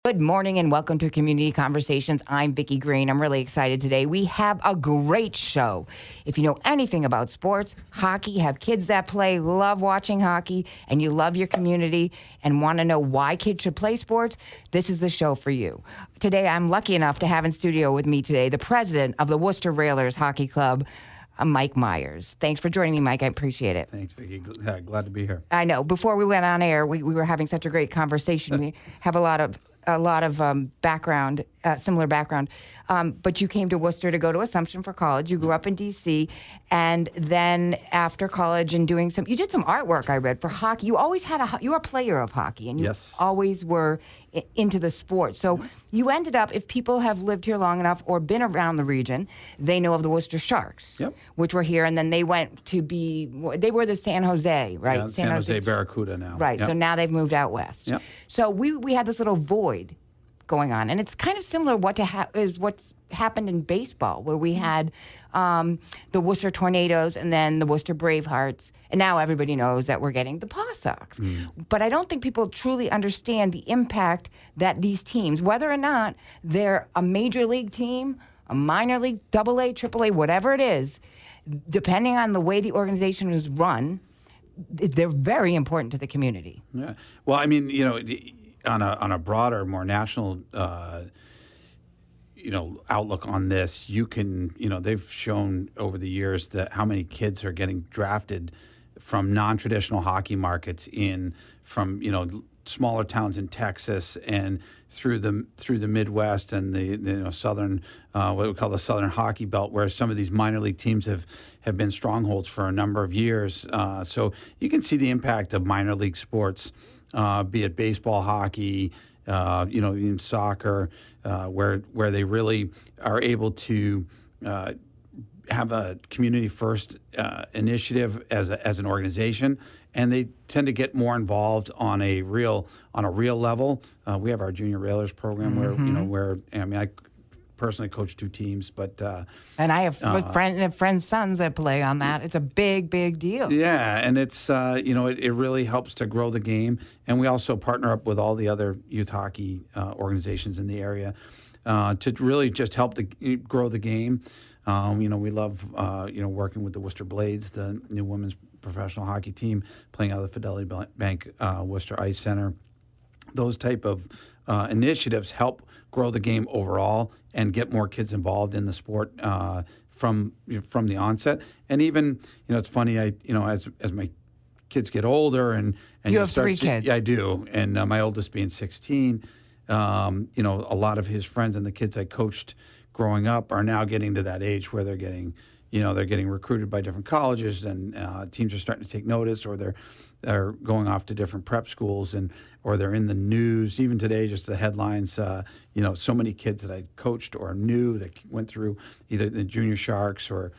Good morning and welcome to Community Conversations. I'm Vicki Green. I'm really excited today. We have a great show. If you know anything about sports, hockey, have kids that play, love watching hockey, and you love your community and want to know why kids should play sports, this is the show for you. Today, I'm lucky enough to have in studio with me today the president of the Worcester Railers Hockey Club, Mike Myers. Thanks for joining me, Mike. I appreciate it. Thanks, Vicki. Glad to be here. I know. Before we went on air, we were having such a great conversation. We have a lot of background, similar background. But you came to Worcester to go to Assumption for college. You grew up in D.C. And then after college and doing you did some artwork, I read, for hockey. You always had you were a player of hockey, and you Yes. always were into the sport. So you ended up, if people have lived here long enough or been around the region, they know of the Worcester Sharks, Yep. which were here. And then they went to they were the San Jose, right? Yeah, San Jose Barracuda now. Right, Yep. so now they've moved out west. Yep. So we had this little void going on, and it's kind of similar is what's happened in baseball, where we had the Worcester Tornadoes and then the Worcester Bravehearts, and now everybody knows that we're getting the Paw Sox. But I don't think people truly understand the impact that these teams, whether or not they're a major league team, a minor league, AA, AAA, whatever it is, depending on the way the organization is run, they're very important to the community. Yeah. Well, I mean, on a broader, more national, outlook on this, you can, they've shown over the years that how many kids are getting drafted from non-traditional hockey markets from smaller towns in Texas and through the Midwest and the southern, what we call the Southern Hockey Belt, where some of these minor league teams have been strongholds for a number of years. So you can see the impact of minor league sports, be it baseball, hockey, even soccer, where they really are able to have a community first initiative as an organization, and they tend to get more involved on a real level. We have our Junior Railers program where I personally coach 2 teams, but and I have friends' sons that play on that. It's a big deal. Yeah, and it's it really helps to grow the game, and we also partner up with all the other youth hockey organizations in the area to really just help grow the game. We love working with the Worcester Blades, the new women's professional hockey team playing out of the Fidelity Bank Worcester Ice Center. Those type of initiatives help grow the game overall and get more kids involved in the sport from the onset. And even it's funny, as my kids get older and you have 3 kids. Yeah, I do, and my oldest being 16. A lot of his friends and the kids I coached growing up are now getting to that age where they're getting recruited by different colleges, and teams are starting to take notice, or they're going off to different prep schools, or they're in the news. Even today, just the headlines, so many kids that I coached or knew that went through either the Junior Sharks or,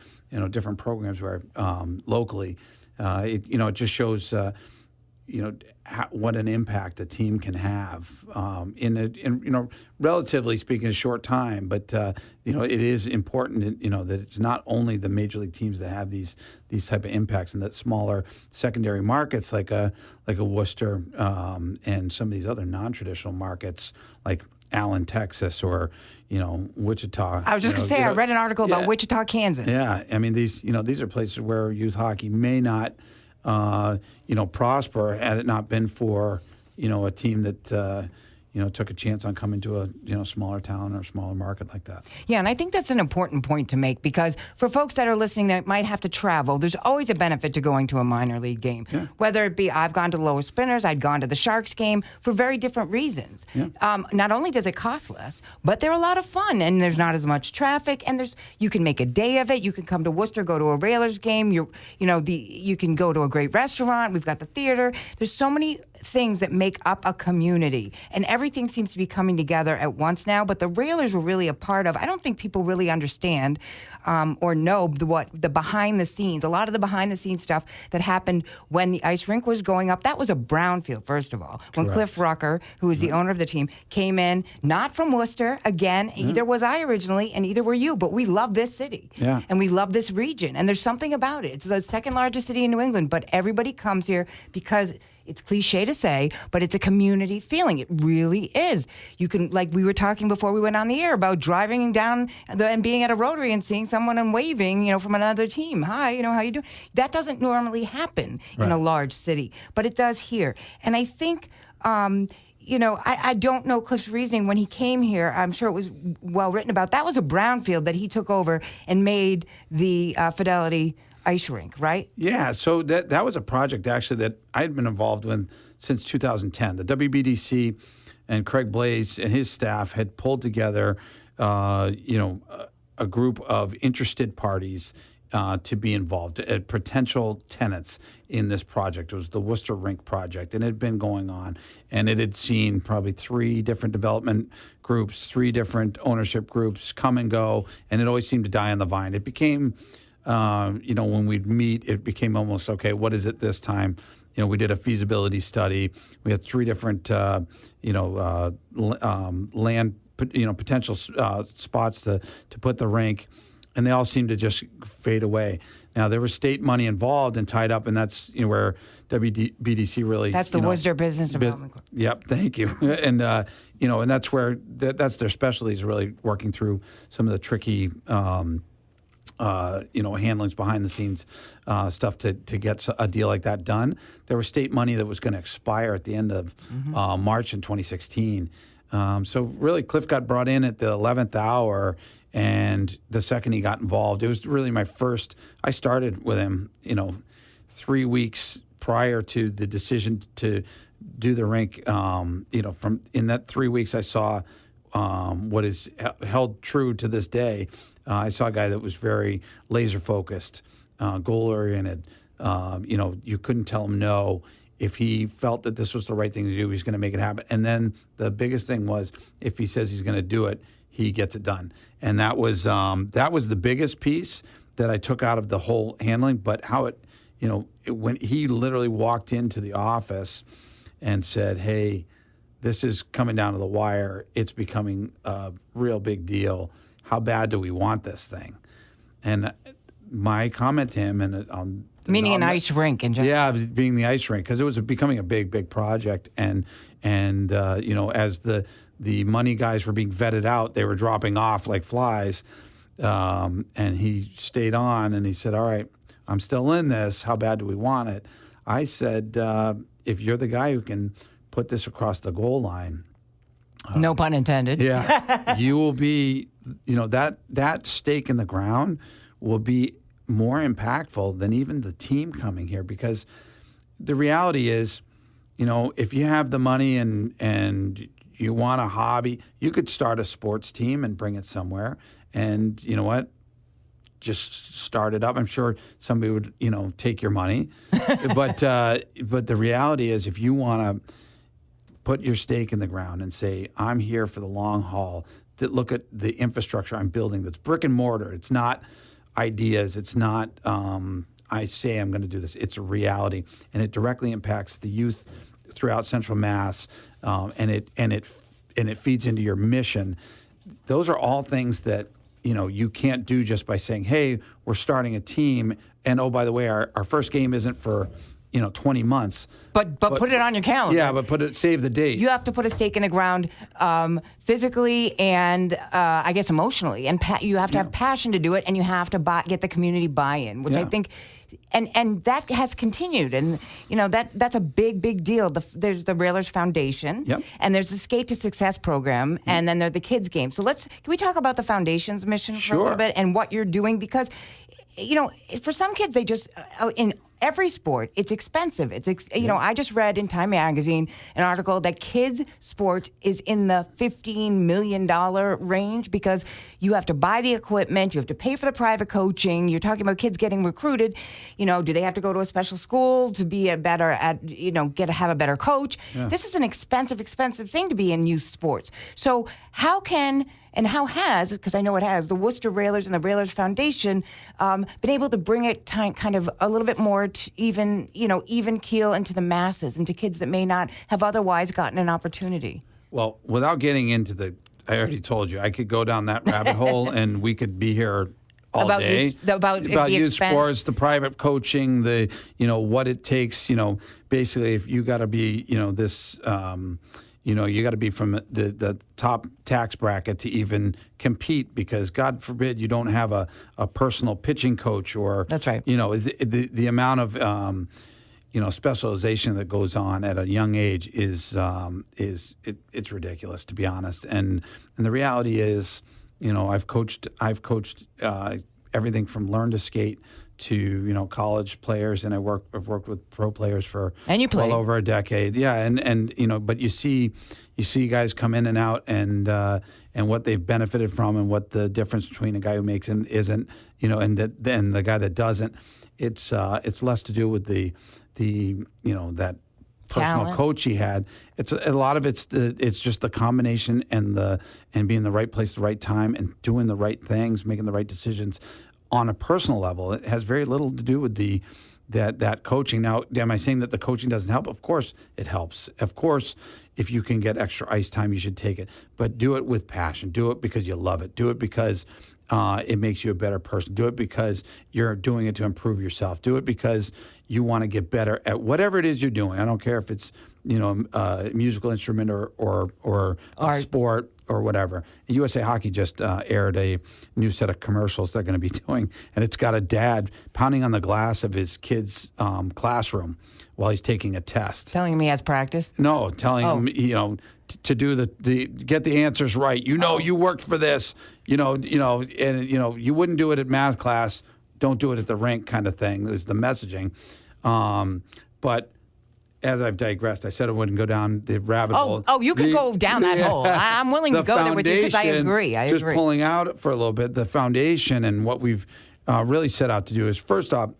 different programs where locally, it just shows, what an impact a team can have in relatively speaking, a short time. But it is important, that it's not only the major league teams that have these type of impacts, and that smaller secondary markets like a Worcester and some of these other non-traditional markets like Allen, Texas, or Wichita. I was just going to say, I read an article about Wichita, Kansas. Yeah, I mean these are places where youth hockey may not prosper had it not been for a team that took a chance on coming to a smaller town or smaller market like that. Yeah, and I think that's an important point to make, because for folks that are listening that might have to travel, there's always a benefit to going to a minor league game. Yeah. Whether it be I've gone to Lower Spinners, I'd gone to the Sharks game for very different reasons. Yeah. Not only does it cost less, but they're a lot of fun, and there's not as much traffic, and you can make a day of it. You can come to Worcester, go to a Railers game. You can go to a great restaurant. We've got the theater. There's so many things that make up a community, and everything seems to be coming together at once now. But the Railers were really a part of. I don't think people really understand or know the behind the scenes. A lot of the behind the scenes stuff that happened when the ice rink was going up. That was a brownfield, first of all. When Correct. Cliff Rucker, who was the owner of the team, came in, not from Worcester. Again, either was I originally, and either were you. But we love this city, and we love this region, and there's something about it. It's the second largest city in New England, but everybody comes here because It's cliche to say, but it's a community feeling. It really is. You can, like we were talking before we went on the air about driving down and being at a Rotary and seeing someone and waving, from another team. Hi, how you doing? That doesn't normally happen in a large city, but it does here. And I think, I don't know Cliff's reasoning when he came here. I'm sure it was well written about. That was a brownfield that he took over and made the Fidelity ice rink, right? Yeah, so that was a project actually that I had been involved with since 2010. The WBDC and Craig Blaze and his staff had pulled together, a group of interested parties to be involved, potential tenants in this project. It was the Worcester Rink project, and it had been going on, and it had seen probably 3 different development groups, 3 different ownership groups come and go, and it always seemed to die on the vine. It became when we'd meet, it became almost, okay, what is it this time? We did a feasibility study. We had 3 different, land, potential spots to put the rink, and they all seemed to just fade away. Now, there was state money involved and tied up, and that's where WBDC really... That's the Worcester Business Development Corp. Yep, thank you. And, and that's where, that's their specialty, is really working through some of the tricky... handlings behind the scenes stuff to get a deal like that done. There was state money that was going to expire at the end of March in 2016. So really, Cliff got brought in at the 11th hour, and the second he got involved, it was really my first. I started with him, 3 weeks prior to the decision to do the rink. From in that 3 weeks, I saw what is held true to this day. I saw a guy that was very laser focused, goal oriented. You couldn't tell him no. If he felt that this was the right thing to do, he's going to make it happen. And then the biggest thing was, if he says he's going to do it, he gets it done. And that was the biggest piece that I took out of the whole handling. But how when he literally walked into the office and said, "Hey, this is coming down to the wire. It's becoming a real big deal. How bad do we want this thing?" And my comment to him, and meaning an ice rink in general. Yeah, being the ice rink, because it was becoming a big project, and as the money guys were being vetted out, they were dropping off like flies, and he stayed on, and he said, "All right, I'm still in this. How bad do we want it?" I said, "If you're the guy who can put this across the goal line." No pun intended. Yeah, you will be, that stake in the ground will be more impactful than even the team coming here, because the reality is, if you have the money and you want a hobby, you could start a sports team and bring it somewhere, and you know what? Just start it up. I'm sure somebody would, take your money, but the reality is, if you want to put your stake in the ground and say, "I'm here for the long haul," that look at the infrastructure I'm building that's brick and mortar. It's not ideas. It's not, I say I'm going to do this. It's a reality, and it directly impacts the youth throughout Central Mass, and it feeds into your mission. Those are all things that, you can't do just by saying, "Hey, we're starting a team, and oh, by the way, our first game isn't for 20 months. But put it on your calendar. Yeah, but save the date. You have to put a stake in the ground physically and I guess emotionally. And you have to have passion to do it, and you have to get the community buy-in, which I think, and that has continued. And, that's a big deal. There's the Railers Foundation, and there's the Skate to Success program, and then there's the Kids Game. So can we talk about the Foundation's mission for a little bit and what you're doing? Because, for some kids, they just, in every sport, it's expensive. I just read in Time Magazine an article that kids' sport is in the $15 million range, because you have to buy the equipment, you have to pay for the private coaching. You're talking about kids getting recruited. Do they have to go to a special school to be have a better coach? Yeah. This is an expensive thing to be in youth sports. So how has, because I know it has, the Worcester Railers and the Railers Foundation been able to bring it kind of a little bit more to even keel into the masses, into kids that may not have otherwise gotten an opportunity? Well, without getting into I already told you, I could go down that rabbit hole, and we could be here all About day youth- about the youth expense. sports, the private coaching, the what it takes. Basically, if you got to be this. You got to be from the top tax bracket to even compete, because God forbid you don't have a personal pitching coach, or That's right. The amount of specialization that goes on at a young age is it's ridiculous, to be honest. And the reality is, I've coached everything from learn to skate to college players, and I've worked with pro players for And you played. well over a decade. Yeah, and but you see guys come in and out, and what they've benefited from, and what the difference between a guy who makes and isn't, and then the guy that doesn't. It's less to do with the that personal Talent. coach he had. It's a lot of it's just the combination and being in the right place at the right time and doing the right things, making the right decisions on a personal level. It has very little to do with that coaching. Now, am I saying that the coaching doesn't help? Of course it helps. Of course, if you can get extra ice time, you should take it. But do it with passion. Do it because you love it. Do it because it makes you a better person. Do it because you're doing it to improve yourself. Do it because you want to get better at whatever it is you're doing. I don't care if it's a musical instrument or a Art. sport or whatever. And USA Hockey just aired a new set of commercials they're going to be doing, and it's got a dad pounding on the glass of his kid's classroom while he's taking a test. Telling me he has practice. No, telling him, to do the get the answers right. You worked for this. And you wouldn't do it at math class. Don't do it at the rink, kind of thing. Is the messaging. But as I've digressed, I said I wouldn't go down the rabbit hole. Oh, you can go down that hole. I'm willing to go there with you because I foundation, agree. Just pulling out for a little bit, the foundation and what we've really set out to do is, first off,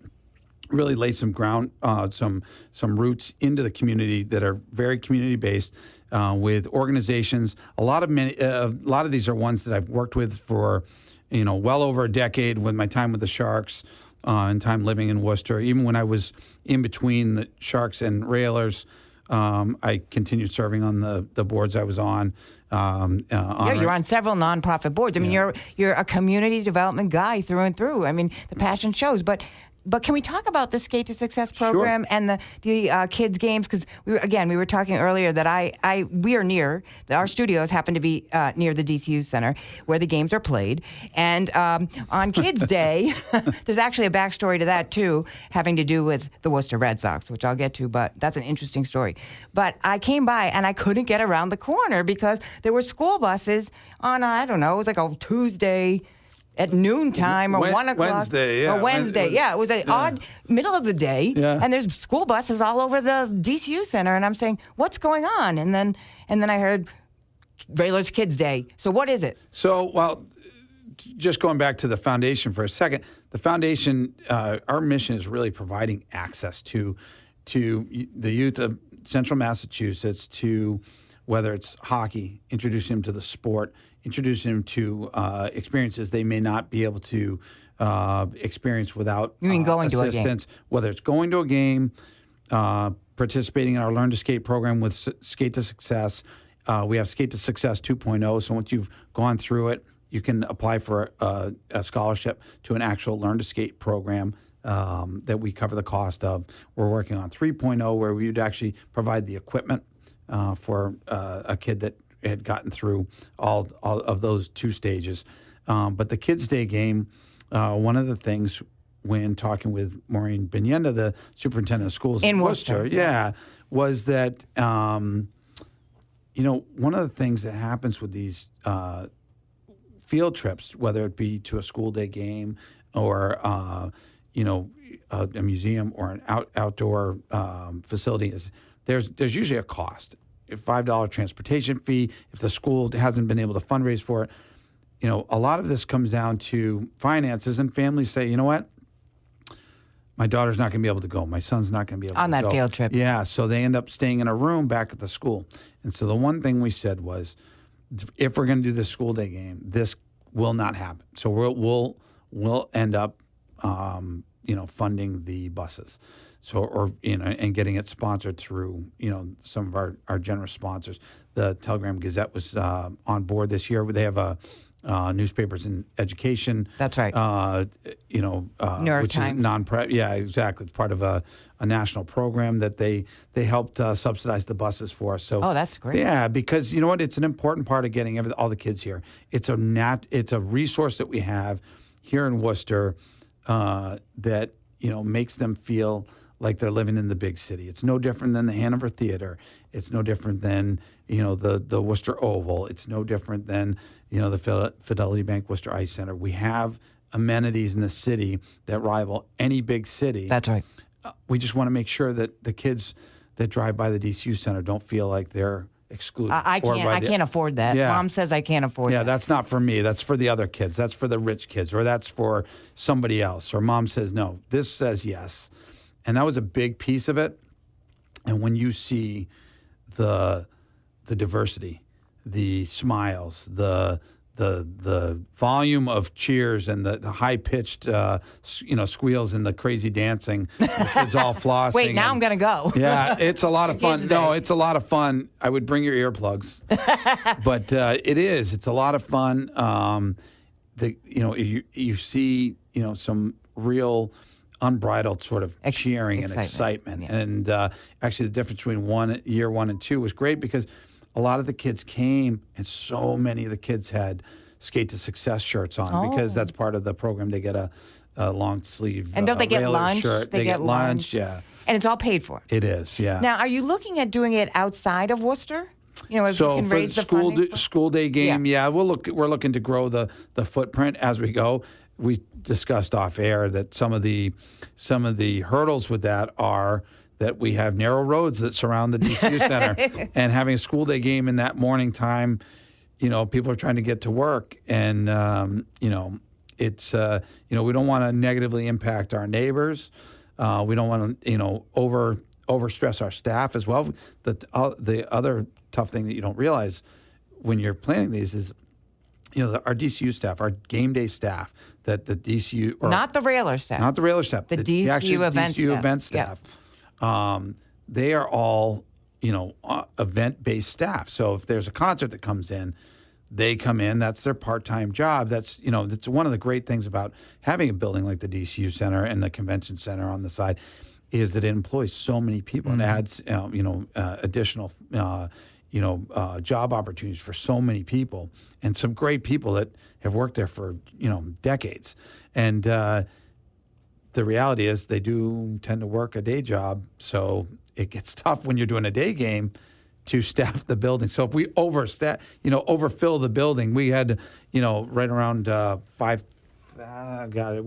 really lay some ground, some roots into the community that are very community based, with organizations. A lot of these are ones that I've worked with for, well over a decade, with my time with the Sharks. And time living in Worcester. Even when I was in between the Sharks and Railers, I continued serving on the boards I was on. You're on several nonprofit boards. I mean, you're a community development guy through and through. I mean, the passion shows. But can we talk about the Skate to Success program and the kids games? Because we were talking earlier that we are near, our studios happen to be near the DCU Center where the games are played. And on Kids Day, there's actually a backstory to that too, having to do with the Worcester Red Sox, which I'll get to, but that's an interesting story. But I came by and I couldn't get around the corner because there were school buses on, I don't know, it was like a Tuesday at noontime or 1 o'clock. Wednesday, yeah. Or Wednesday, yeah. It was an odd middle of the day, and there's school buses all over the DCU Center, and I'm saying, what's going on? And then I heard Railers Kids Day. So what is it? So, just going back to the foundation for a second, the foundation, our mission is really providing access to the youth of Central Massachusetts, to whether it's hockey, introducing them to the sport, introducing them to experiences they may not be able to experience without going to a game? assistance, whether it's going to a game, participating in our Learn to Skate program with Skate to Success. We have Skate to Success 2.0, so once you've gone through it, you can apply for a scholarship to an actual Learn to Skate program that we cover the cost of. We're working on 3.0, where we would actually provide the equipment for a kid that had gotten through all of those two stages. But the Kids Day game, one of the things when talking with Maureen Binyenda, the superintendent of schools in Worcester, was that, one of the things that happens with these field trips, whether it be to a school day game or, a museum or an outdoor facility, is there's usually a cost. A $5 transportation fee, if the school hasn't been able to fundraise for it. A lot of this comes down to finances, and families say, you know what? My daughter's not going to be able to go. My son's not going to be able to go. On that field trip. Yeah, so they end up staying in a room back at the school. And so the one thing we said was, if we're going to do this school day game, this will not happen. So we'll end up, funding the buses. So, and getting it sponsored through, some of our generous sponsors. The Telegram Gazette was on board this year. They have a Newspapers in Education. That's right. New York which Times. is non-prep. Yeah, exactly. It's part of a national program that they helped subsidize the buses for us. So Oh, that's great. Yeah, because you know what? It's an important part of getting all the kids here. It's a resource that we have here in Worcester that makes them feel like they're living in the big city. It's no different than the Hanover Theater. It's no different than the Worcester Oval. It's no different than the Fidelity Bank Worcester Ice Center. We have amenities in the city that rival any big city. That's right. We just want to make sure that the kids that drive by the DCU Center don't feel like they're excluded. I can't afford that. Yeah. Mom says I can't afford Yeah, that. that's not for me. That's for the other kids. That's for the rich kids, or that's for somebody else. Or mom says no. This says yes. And that was a big piece of it. And when you see the diversity, the smiles, the volume of cheers and the high pitched squeals and the crazy dancing, the kids all flossing. Wait, now I'm gonna go. Yeah, it's a lot of fun. Kids' No, Day. it's a lot of fun. I would bring your earplugs, but it is. It's a lot of fun. You see some real unbridled sort of cheering and excitement. Yeah. And actually, the difference between year one and two was great because a lot of the kids came, and so many of the kids had Skate to Success shirts on because that's part of the program. They get a long sleeve And don't they get Railer lunch? shirt. They get lunch. Yeah. And it's all paid for. It is, yeah. Now, are you looking at doing it outside of Worcester? If you can for raise the school funding? school day game, we're looking to grow the footprint as we go. We discussed off air that some of the hurdles with that are that we have narrow roads that surround the DCU Center, and having a school day game in that morning time, people are trying to get to work, and it's we don't want to negatively impact our neighbors. We don't want to overstress our staff as well. The other tough thing that you don't realize when you're planning these is our DCU staff, our game day staff, that the DCU Not the Railer staff. not the Railer staff, The DCU event DCU staff. event staff. They are all event-based staff. So if there's a concert that comes in, they come in. That's their part-time job. That's one of the great things about having a building like the DCU Center and the Convention Center on the side, is that it employs so many people and adds additional job opportunities for so many people, and some great people that have worked there for decades. And the reality is they do tend to work a day job, so it gets tough when you're doing a day game to staff the building. So if we overfill the building, we had right around we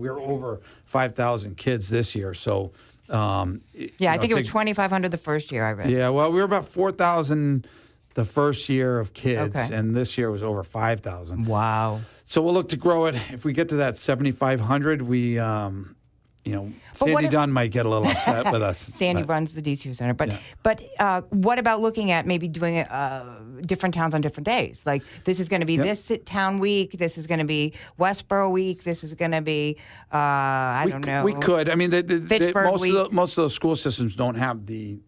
were over 5,000 kids this year. So I think it was 2,500 the first year I read. Yeah, well, we were about 4,000 the first year of kids, Okay. and this year was over 5,000. Wow. So we'll look to grow it. If we get to that 7,500, we, Sandy what if- Dunn might get a little upset with us. Sandy but- runs the DCU Center. But Yeah. but what about looking at maybe doing it different towns on different days? Like this is going to be this town week. This is going to be Westboro week. This is going to be I don't know. We could. I mean, Fitchburg most of those school systems don't have the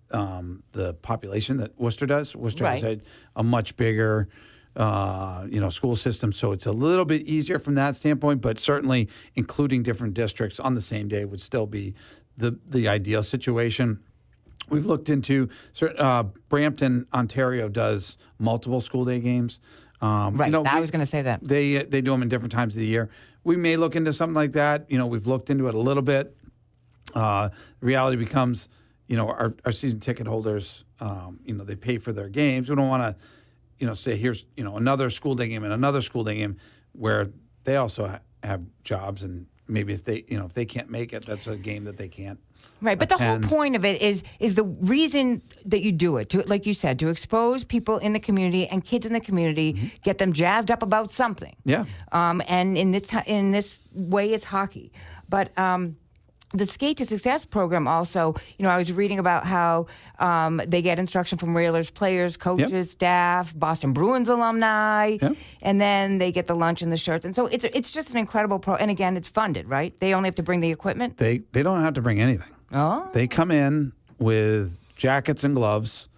population that Worcester does. Worcester has Right. a much bigger school system, so it's a little bit easier from that standpoint. But certainly, including different districts on the same day would still be the ideal situation. We've looked into Brampton, Ontario does multiple school day games. Right. I was going to say that. They do them in different times of the year. We may look into something like that. We've looked into it a little bit. The reality becomes, our season ticket holders, they pay for their games. We don't want to, say here's another school day game and another school day game where they also have jobs, and maybe if they can't make it, that's a game that they can't. Right, but the whole attend. point of it is the reason that you do it, to, like you said, to expose people in the community and kids in the community, get them jazzed up about something. Yeah. And in this way, it's hockey. But the Skate to Success program also, I was reading about how they get instruction from Railers players, coaches, staff, Boston Bruins alumni, and then they get the lunch and the shirts. And so it's just an incredible and again, it's funded, right? They only have to bring the equipment? They don't have to bring anything. Oh. They come in with jackets and gloves,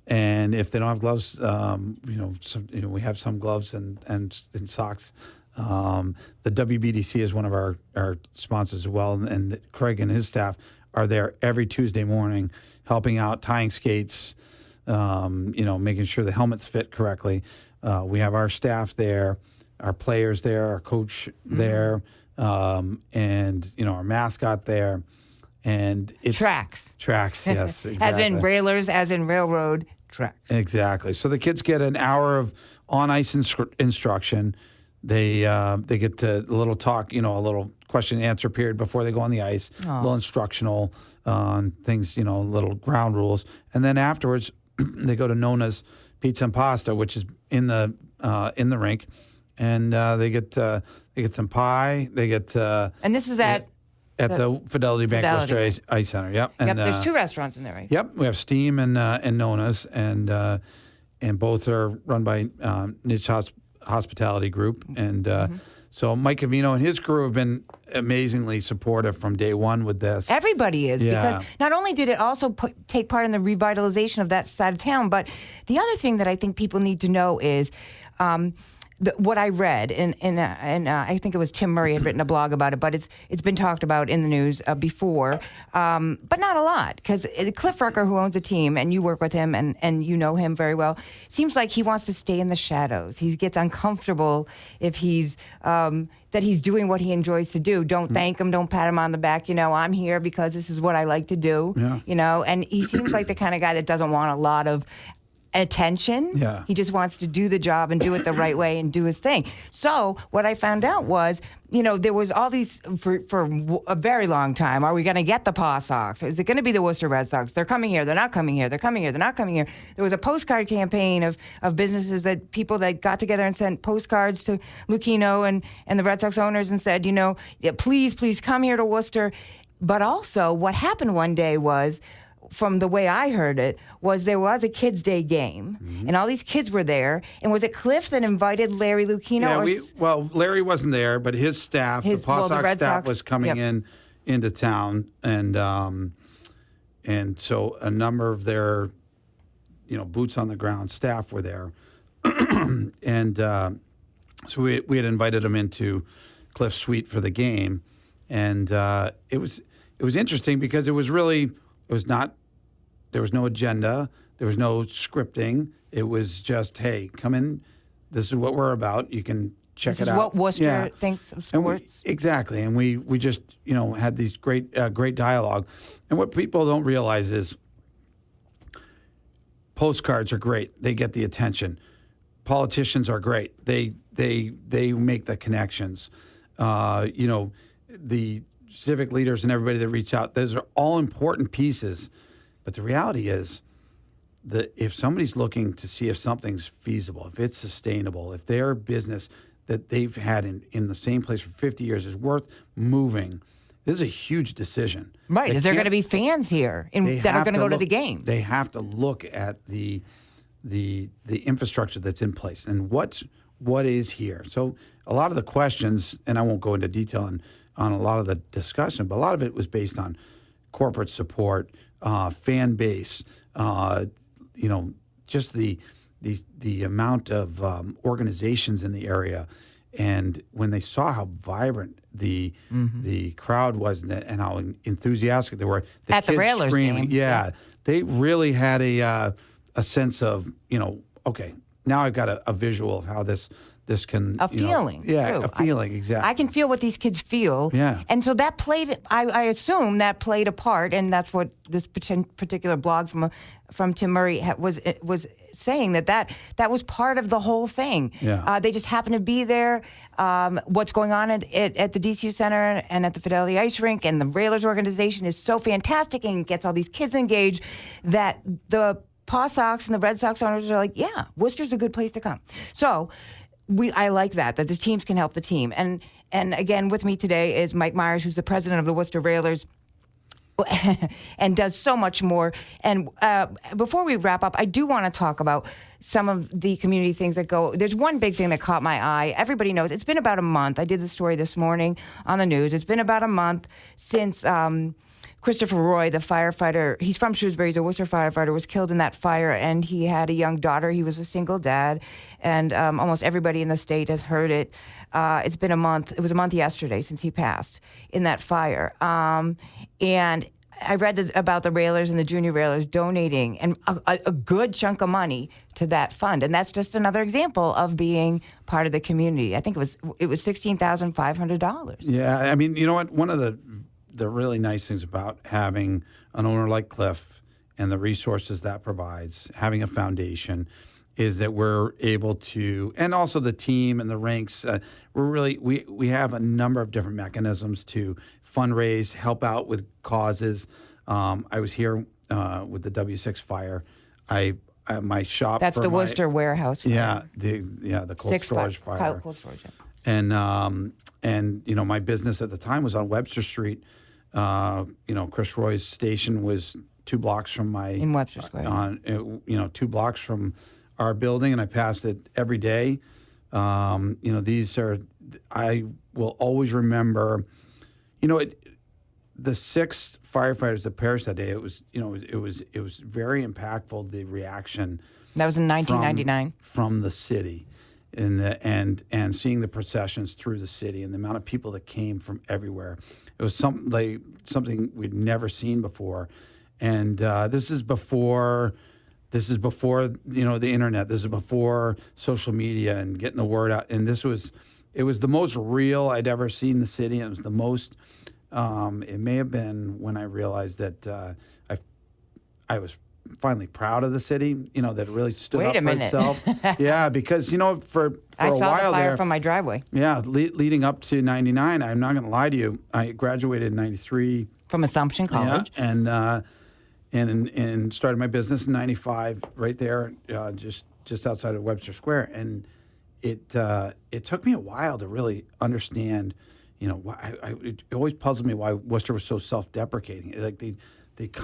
And if they don't have gloves, we have some gloves and socks. The WBDC is one of our sponsors as well, and Craig and his staff are there every Tuesday morning, helping out, tying skates, making sure the helmets fit correctly. We have our staff there, our players there, our coach there, and our mascot there. And it's Tracks, yes, exactly. as in railers, as in railroad tracks. Exactly. So the kids get an hour of on-ice instruction. They get a little talk, a little question and answer period before they go on the ice, a little instructional on things, little ground rules. And then afterwards, they go to Nona's Pizza and Pasta, which is in the rink. And they get some pie. They get... and this is at the Fidelity Bank Worcester Ice Center. Yep. And, there's 2 restaurants in there, right? Yep. We have Steam and Nona's, and both are run by Niche Hospitality Group. And so Mike Cavino and his crew have been amazingly supportive from day one with this. Everybody is, because not only did it also take part in the revitalization of that side of town, but the other thing that I think people need to know is what I read, and I think it was Tim Murray had written a blog about it, but it's been talked about in the news before, but not a lot, because Cliff Rucker, who owns the team, and you work with him, and you know him very well, seems like he wants to stay in the shadows. He gets uncomfortable if he's that he's doing what he enjoys to do. Don't thank him, don't pat him on the back. I'm here because this is what I like to do. Yeah. And he seems like the kind of guy that doesn't want a lot of attention. Yeah. He just wants to do the job and do it the right way and do his thing. So what I found out was, there was all these, for a very long time, are we going to get the Paw Sox? Is it going to be the Worcester Red Sox? They're coming here. They're not coming here. They're coming here. They're not coming here. There was a postcard campaign of businesses people that got together and sent postcards to Lucchino and the Red Sox owners and said, please come here to Worcester. But also what happened one day was, from the way I heard it, was there was a Kids' Day game, and all these kids were there. And was it Cliff that invited Larry Lucchino? Yeah, Larry wasn't there, but his staff, the Paw Sox staff, was coming into town, and so a number of their, boots on the ground staff were there, and so we had invited them into Cliff's suite for the game, and it was interesting because there was no agenda. There was no scripting. It was just, hey, come in. This is what we're about. You can check it out. This is what Worcester thinks of sports. Exactly. And we just, had these great dialogue. And what people don't realize is postcards are great. They get the attention. Politicians are great. They make the connections. The civic leaders and everybody that reach out, those are all important pieces. But the reality is that if somebody's looking to see if something's feasible, if it's sustainable, if their business that they've had in the same place for 50 years is worth moving, this is a huge decision. Right. Is there going to be fans here that are going to go to the game? They have to look at the infrastructure that's in place and what is here. So a lot of the questions, and I won't go into detail on a lot of the discussion, but a lot of it was based on corporate support, fan base, just the amount of organizations in the area, and when they saw how vibrant the crowd was and how enthusiastic they were, at the Railers screaming, game, they really had a sense of okay, now I've got a visual of how this can... A feeling. Too. A feeling, exactly. I can feel what these kids feel. Yeah. And so that played, I assume that played a part, and that's what this particular blog from Tim Murray was saying, that was part of the whole thing. Yeah. They just happened to be there. What's going on at the DCU Center and at the Fidelity Ice Rink and the Railers organization is so fantastic and gets all these kids engaged that the Paw Sox and the Red Sox owners are like, yeah, Worcester's a good place to come. So... I like that the teams can help the team. And again, with me today is Mike Myers, who's the president of the Worcester Railers and does so much more. And before we wrap up, I do want to talk about some of the community things that go. There's one big thing that caught my eye. Everybody knows it's been about a month. I did the story this morning on the news. It's been about a month since Christopher Roy, the firefighter, he's from Shrewsbury, he's a Worcester firefighter, was killed in that fire, and he had a young daughter. He was a single dad, and almost everybody in the state has heard it. It's been a month. It was a month yesterday since he passed in that fire. And I read about the Railers and the junior Railers donating and a good chunk of money to that fund, and that's just another example of being part of the community. I think it was $16,500. Yeah, I mean, you know what? One of the really nice things about having an owner like Cliff and the resources that provides, having a foundation, is that we're able to, and also the team and the ranks, we have a number of different mechanisms to fundraise, help out with causes. I was here with the W6 fire. My shop. That's the Worcester warehouse fire. Yeah, the cold storage fire. Cold storage. Yeah. And you know, my business at the time was on Webster Street. Chris Roy's station was 2 blocks from my In Webster Square. 2 blocks from our building, and I passed it every day. These are, I will always remember, the 6 firefighters that perished that day. It was very impactful, the reaction. That was in 1999. From the city, and seeing the processions through the city and the amount of people that came from everywhere. It was something we'd never seen before, and this is before the internet. This is before social media and getting the word out. And it was the most real I'd ever seen the city. And it was the most. It may have been when I realized that I was finally proud of the city. That it really stood up for itself. Yeah, because for I a saw while the fire there, from my driveway. Yeah, leading up to '99, I'm not going to lie to you. I graduated in '93 from Assumption College. Yeah, and started my business in '95 right there, just outside of Webster Square. And it took me a while to really understand. It always puzzled me why Worcester was so self-deprecating. Like they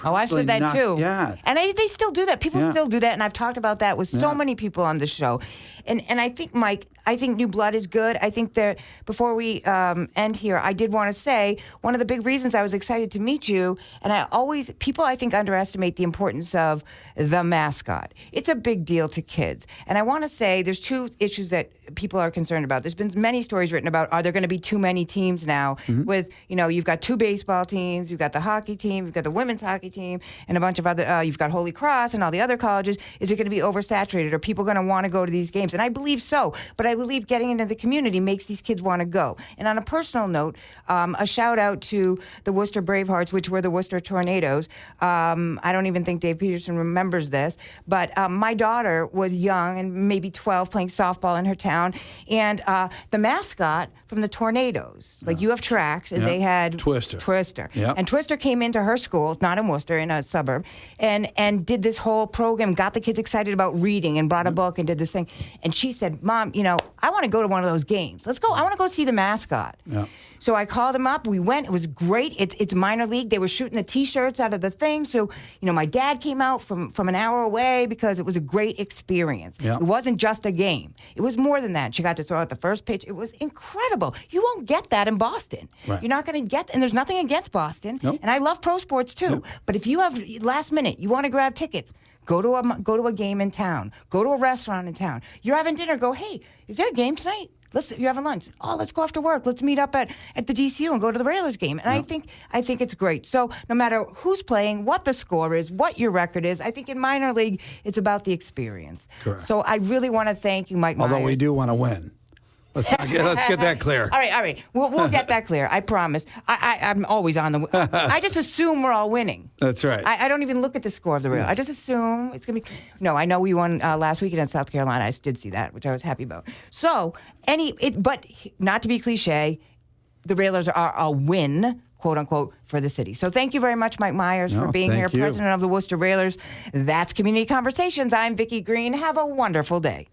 I've said that too. Yeah, and they still do that. People still do that, and I've talked about that with so many people on the show. And I think, Mike, New Blood is good. I think that before we end here, I did want to say one of the big reasons I was excited to meet you, and people I think underestimate the importance of the mascot. It's a big deal to kids. And I want to say there's 2 issues that people are concerned about. There's been many stories written about, are there going to be too many teams now? Mm-hmm. With, you've got 2 baseball teams, you've got the hockey team, you've got the women's hockey team, and a bunch of other, you've got Holy Cross and all the other colleges. Is it going to be oversaturated? Are people going to want to go to these games? And I believe so, but I believe getting into the community makes these kids want to go. And on a personal note, a shout out to the Worcester Bravehearts, which were the Worcester Tornadoes. I don't even think Dave Peterson remembers this, but my daughter was young and maybe 12 playing softball in her town, and the mascot from the Tornadoes, you have tracks, and they had Twister. Yep. And Twister came into her school, not in Worcester, in a suburb, and did this whole program, got the kids excited about reading, and brought a book and did this thing. And she said, Mom, I want to go to one of those games. Let's go. I want to go see the mascot. Yeah. So I called him up. We went. It was great. It's minor league. They were shooting the T-shirts out of the thing. So, my dad came out from an hour away because it was a great experience. Yeah. It wasn't just a game. It was more than that. She got to throw out the first pitch. It was incredible. You won't get that in Boston. Right. You're not going to get, and there's nothing against Boston. Nope. And I love pro sports too. Nope. But if you have last minute, you want to grab tickets, go to a game in town. Go to a restaurant in town. You're having dinner. Go, hey, is there a game tonight? You're having lunch. Oh, let's go after work. Let's meet up at the DCU and go to the Railers game. And I think it's great. So no matter who's playing, what the score is, what your record is, I think in minor league, it's about the experience. Correct. So I really want to thank you, Mike Myers. Although we do want to win. Let's get that clear. All right. We'll get that clear. I promise. I'm always on the. I just assume we're all winning. That's right. I don't even look at the score of the Railers. I just assume it's going to be. No, I know we won last weekend in South Carolina. I did see that, which I was happy about. So but not to be cliche, the Railers are a win, quote unquote, for the city. So thank you very much, Mike Myers, for being here, president of the Worcester Railers. That's Community Conversations. I'm Vicki Green. Have a wonderful day.